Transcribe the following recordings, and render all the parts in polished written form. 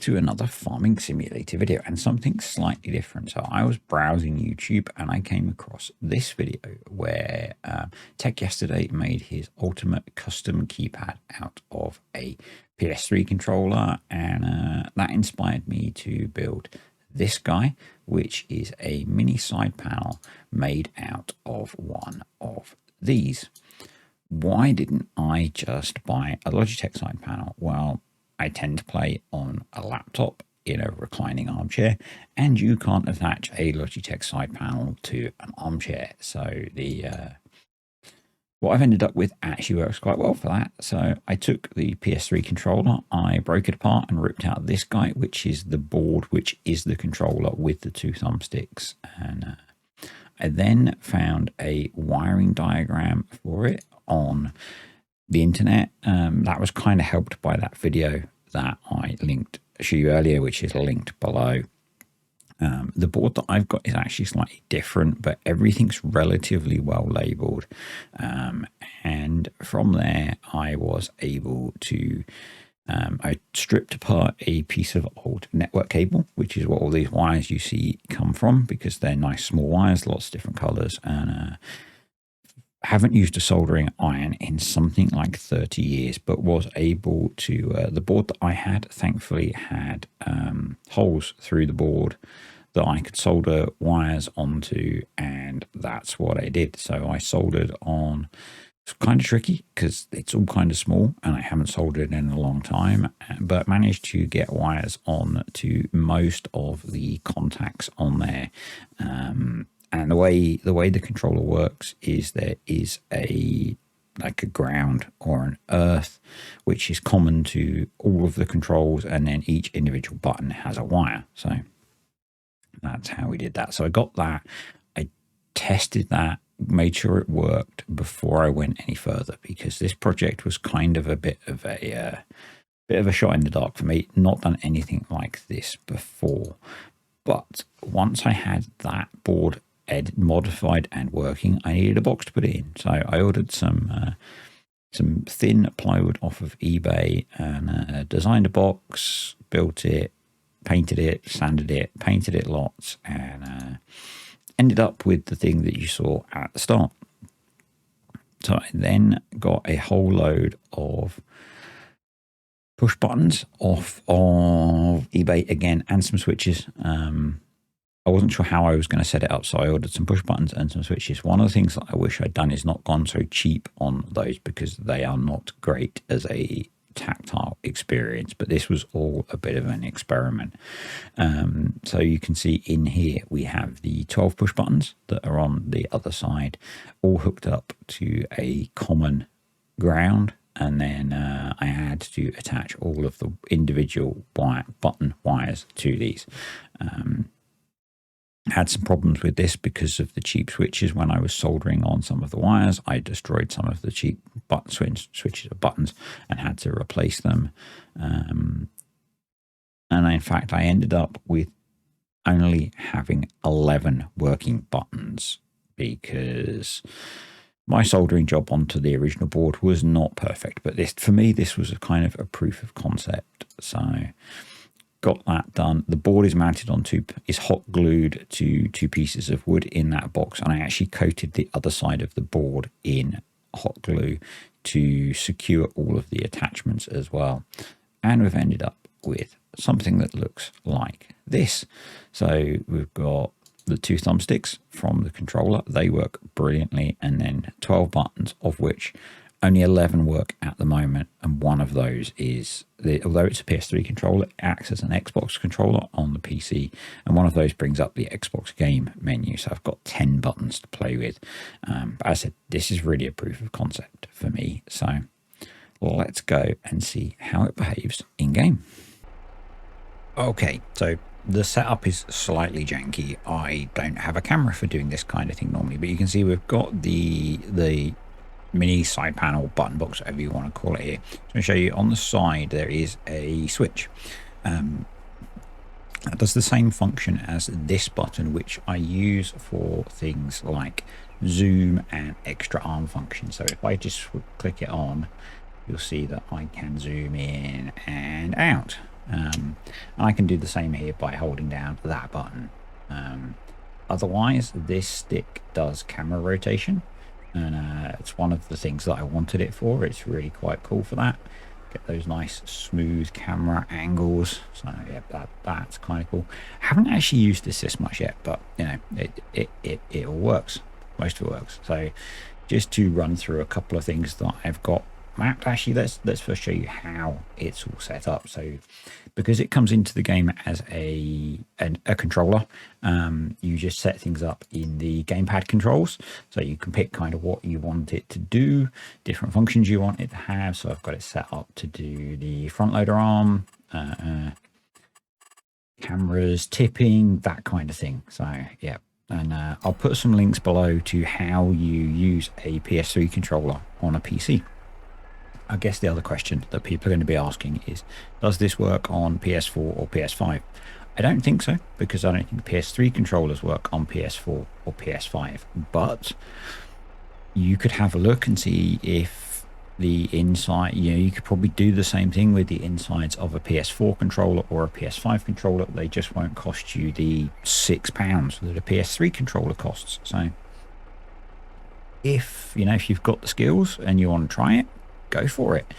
to another farming simulator video and something slightly different. So I was browsing YouTube and I came across this video where Tech Yesterday made his ultimate custom keypad out of a PS3 controller, and that inspired me to build this guy, which is a mini side panel made out of one of these. Why didn't I just buy a Logitech side panel? Well, I tend to play on a laptop in a reclining armchair, and you can't attach a Logitech side panel to an armchair. So what I've ended up with actually works quite well for that. So I took the PS3 controller, I broke it apart and ripped out this guy, which is the board, which is the controller with the two thumbsticks. And I then found a wiring diagram for it on the internet. That was kind of helped by that video that I linked to you earlier, which is linked below. The board that I've got is actually slightly different, but everything's relatively well labeled. And from there, I was able to, I stripped apart a piece of old network cable, which is what all these wires you see come from, because they're nice small wires, lots of different colors, and haven't used a soldering iron in something like 30 years, but was able to, the board that I had thankfully had holes through the board that I could solder wires onto, and that's what I did. So I soldered on. It's kind of tricky because it's all kind of small and I haven't soldered in a long time, but managed to get wires on to most of the contacts on there. And the way the controller works is there is like a ground or an earth, which is common to all of the controls, and then each individual button has a wire. So that's how we did that. So I got that, I tested that, made sure it worked before I went any further, because this project was kind of a bit of a shot in the dark for me. Not done anything like this before, but once I had that board modified and working, I needed a box to put it in. So I ordered some thin plywood off of eBay and designed a box, built it, painted it, sanded it, painted it lots, and ended up with the thing that you saw at the start. So I then got a whole load of push buttons off of eBay again, and some switches. I wasn't sure how I was going to set it up, so I ordered some push buttons and some switches. One of the things that I wish I'd done is not gone so cheap on those, because they are not great as a tactile experience, but this was all a bit of an experiment. So you can see in here we have the 12 push buttons that are on the other side, all hooked up to a common ground, and then I had to attach all of the individual button wires to these. Had some problems with this because of the cheap switches. When I was soldering on some of the wires, I destroyed some of the cheap switches of buttons and had to replace them. And in fact, I ended up with only having 11 working buttons, because my soldering job onto the original board was not perfect. But this, for me, this was a kind of a proof of concept. So got that done. The board is mounted on is hot glued to two pieces of wood in that box, and I actually coated the other side of the board in hot glue to secure all of the attachments as well. And we've ended up with something that looks like this. So we've got the two thumbsticks from the controller, they work brilliantly, and then 12 buttons, of which only 11 work at the moment, and one of those is, although it's a PS3 controller, it acts as an Xbox controller on the PC, and one of those brings up the Xbox game menu. So I've got 10 buttons to play with. But as I said, this is really a proof of concept for me. So let's go and see how it behaves in game. Okay, so the setup is slightly janky. I don't have a camera for doing this kind of thing normally, but you can see we've got the mini side panel button box, whatever you want to call it here. So I'm going to show you on the side there is a switch. That does the same function as this button, which I use for things like zoom and extra arm function. So if I just click it on, you'll see that I can zoom in and out. And I can do the same here by holding down that button. Otherwise, this stick does camera rotation, and it's one of the things that I wanted it for. It's really quite cool for that. Get those nice smooth camera angles. So yeah, that's kind of cool. I haven't actually used this much yet, but you know, it all works. Most of it works. So just to run through a couple of things that I've got mapped. Actually, let's first show you how it's all set up. So because it comes into the game as a controller, you just set things up in the gamepad controls. So you can pick kind of what you want it to do, different functions you want it to have. So I've got it set up to do the front loader arm, cameras, tipping, that kind of thing. So yeah. And I'll put some links below to how you use a PS3 controller on a PC. I guess the other question that people are going to be asking is, does this work on PS4 or PS5? I don't think so, because I don't think PS3 controllers work on PS4 or PS5. But you could have a look and see if the inside, you could probably do the same thing with the insides of a PS4 controller or a PS5 controller. They just won't cost you the £6 that a PS3 controller costs. So if you've got the skills and you want to try it, go for it.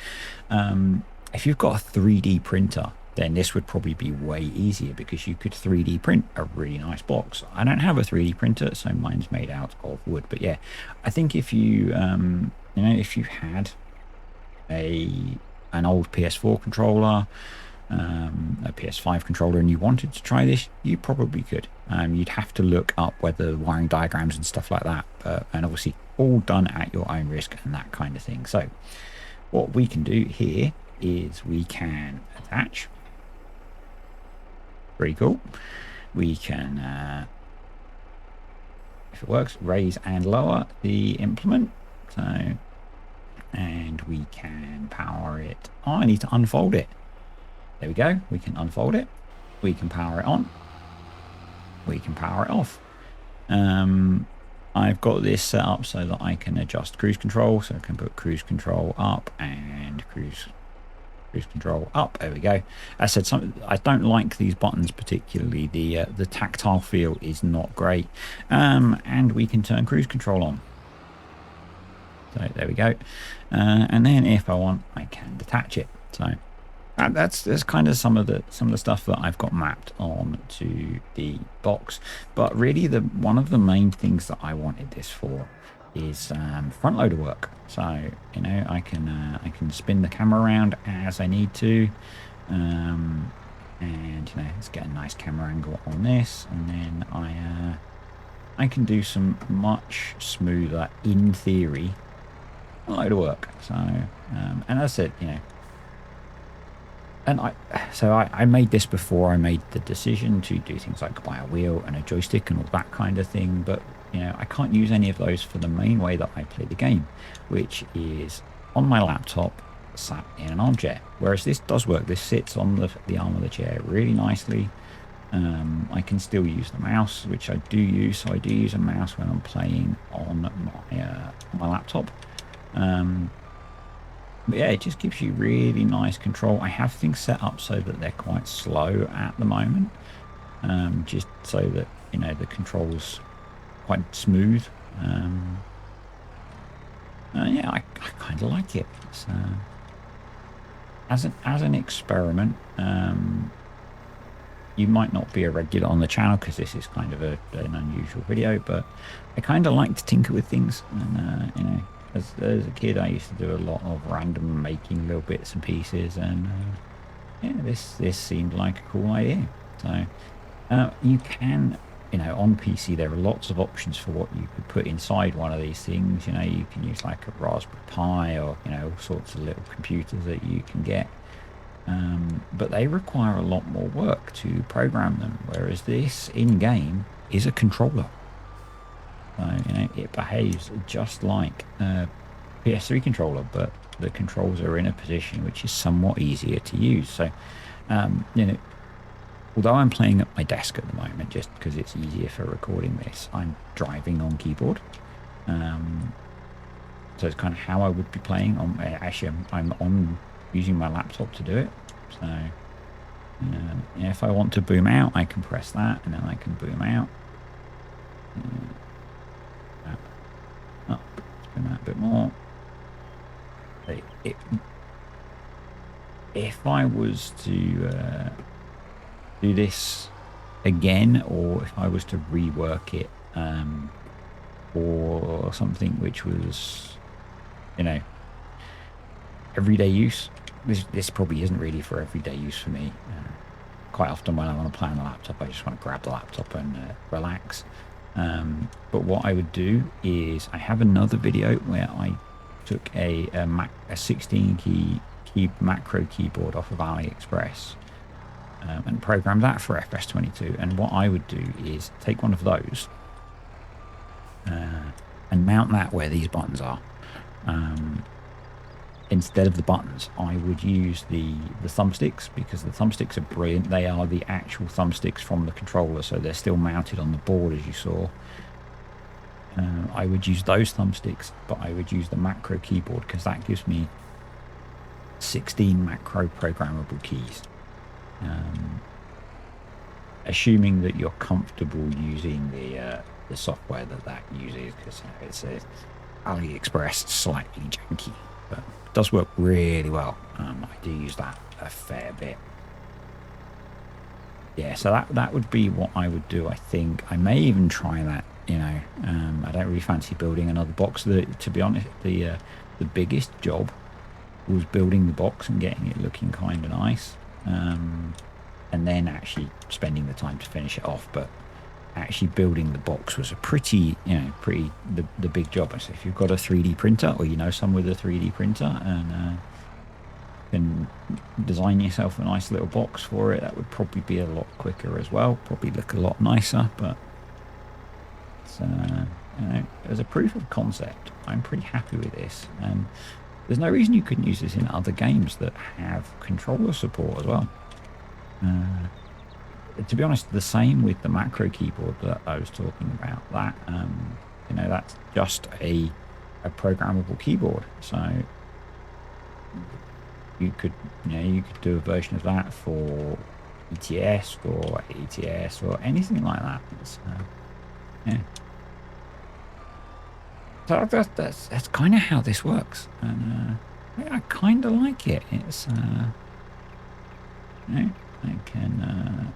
If you've got a 3D printer, then this would probably be way easier, because you could 3D print a really nice box. I don't have a 3D printer, so mine's made out of wood. But yeah, I think if you if you had an old PS4 controller, a PS5 controller, and you wanted to try this, you probably could. You'd have to look up whether wiring diagrams and stuff like that, and obviously all done at your own risk and that kind of thing. So what we can do here is we can attach. Pretty cool. We can, if it works, raise and lower the implement. So, and we can power it. Oh, I need to unfold it. There we go. We can unfold it. We can power it on. We can power it off. I've got this set up so that I can adjust cruise control. So I can put cruise control up and cruise control up. There we go. I said I don't like these buttons particularly. The tactile feel is not great. And we can turn cruise control on. So there we go. And then if I want, I can detach it. So that's kind of some of the stuff that I've got mapped on to the box. But really, one of the main things that I wanted this for is front loader work. So I can spin the camera around as I need to, and let's get a nice camera angle on this, and then I can do some much smoother, in theory, front loader work. So and as I said, and I made this before I made the decision to do things like buy a wheel and a joystick and all that kind of thing. But I can't use any of those for the main way that I play the game, which is on my laptop sat in an armchair. Whereas this does work. This sits on the arm of the chair really nicely. I can still use the mouse, which I do use. So I do use a mouse when I'm playing on my laptop. But yeah, it just gives you really nice control. I have things set up so that they're quite slow at the moment, just so that the control's quite smooth. Yeah, I kind of like it. So, as an experiment, you might not be a regular on the channel because this is kind of an unusual video, but I kind of like to tinker with things, and as a kid, I used to do a lot of random making little bits and pieces, and yeah, this seemed like a cool idea. So you can, on PC, there are lots of options for what you could put inside one of these things. You can use like a Raspberry Pi, or all sorts of little computers that you can get. But they require a lot more work to program them, whereas this in-game is a controller. So, it behaves just like a PS3 controller, but the controls are in a position which is somewhat easier to use. So, although I'm playing at my desk at the moment, just because it's easier for recording this, I'm driving on keyboard. So it's kind of how I would be playing. Actually, I'm on using my laptop to do it. So If I want to boom out, I can press that, and then I can boom out. Let's boom out a bit more. If I was to do this again, or if I was to rework it, or something which was, everyday use, this probably isn't really for everyday use for me. Quite often when I want to play on the laptop, I just want to grab the laptop and relax. But what I would do is, I have another video where I took a 16 key macro keyboard off of AliExpress and programmed that for FS22. And what I would do is take one of those and mount that where these buttons are. Instead of the buttons, I would use the thumbsticks, because the thumbsticks are brilliant. They are the actual thumbsticks from the controller, so they're still mounted on the board, as you saw. I would use those thumbsticks, but I would use the macro keyboard, because that gives me 16 macro programmable keys. Assuming that you're comfortable using the software that uses, because it's AliExpress, slightly janky, but it does work really well. I do use that a fair bit. Yeah, so that would be what I would do. I think I may even try that. I don't really fancy building another box. To be honest, the biggest job was building the box and getting it looking kind of nice, and then actually spending the time to finish it off. But actually building the box was a pretty the big job. So if you've got a 3D printer, or someone with a 3D printer, and can design yourself a nice little box for it, that would probably be a lot quicker as well, probably look a lot nicer. But it's, as a proof of concept, I'm pretty happy with this, and there's no reason you couldn't use this in other games that have controller support as well. To be honest, the same with the macro keyboard that I was talking about. That that's just a programmable keyboard. So you could do a version of that for ETS or ATS or anything like that. So that's kind of how this works, and I kind of like it. It's I can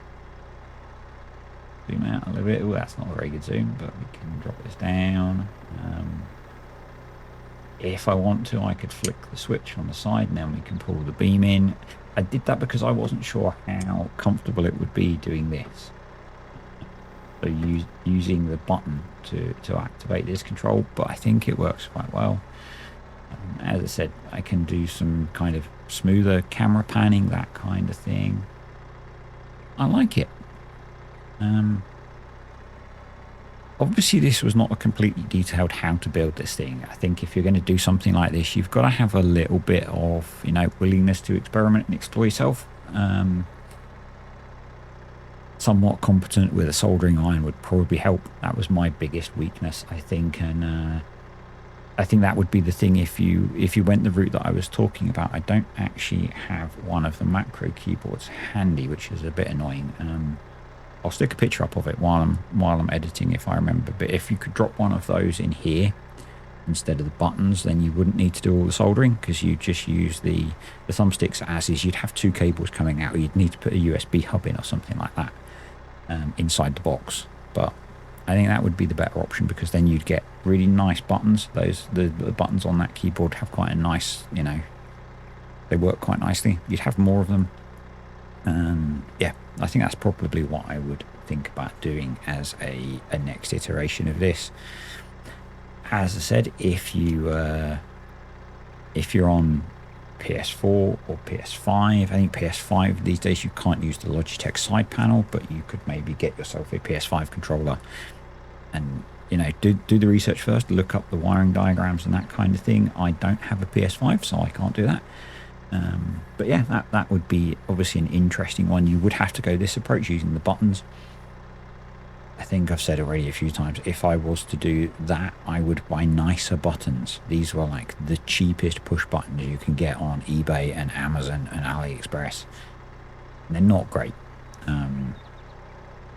zoom out a little bit. Oh, that's not a very good zoom, but we can drop this down. If I want to, I could flick the switch on the side, and then we can pull the beam in. I did that because I wasn't sure how comfortable it would be doing this. So using the button to activate this control, but I think it works quite well. As I said, I can do some kind of smoother camera panning, that kind of thing. I like it. Obviously this was not a completely detailed how to build this thing. I think if you're going to do something like this, you've got to have a little bit of willingness to experiment and explore yourself. Somewhat competent with a soldering iron would probably help. That was my biggest weakness, I think, and I think that would be the thing if you went the route that I was talking about. I don't actually have one of the macro keyboards handy, which is a bit annoying. I'll stick a picture up of it while I'm editing if I remember. But if you could drop one of those in here instead of the buttons, then you wouldn't need to do all the soldering, because you just use the thumbsticks as is. You'd have two cables coming out, or you'd need to put a USB hub in or something like that inside the box. But I think that would be the better option, because then you'd get really nice buttons. The buttons on that keyboard have quite a nice, they work quite nicely. You'd have more of them. Yeah, I think that's probably what I would think about doing as a next iteration of this. As I said, if you're on PS4 or PS5, I think PS5 these days you can't use the Logitech side panel, but you could maybe get yourself a PS5 controller and do the research first, look up the wiring diagrams and that kind of thing. I don't have a PS5, so I can't do that. But yeah, that would be obviously an interesting one. You would have to go this approach using the buttons. I think I've said already a few times, if I was to do that, I would buy nicer buttons. These were like the cheapest push buttons you can get on eBay and Amazon and AliExpress. They're not great.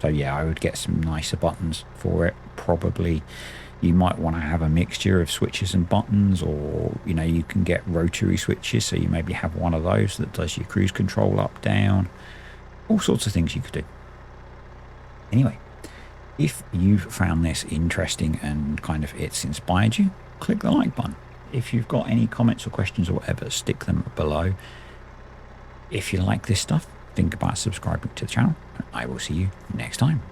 So yeah, I would get some nicer buttons for it. Probably you might want to have a mixture of switches and buttons, or you know, you can get rotary switches, so you maybe have one of those that does your cruise control up, down, all sorts of things you could do. Anyway, if you've found this interesting and kind of it's inspired you, click the like button. If you've got any comments or questions or whatever, stick them below. If you like this stuff, think about subscribing to the channel, and I will see you next time.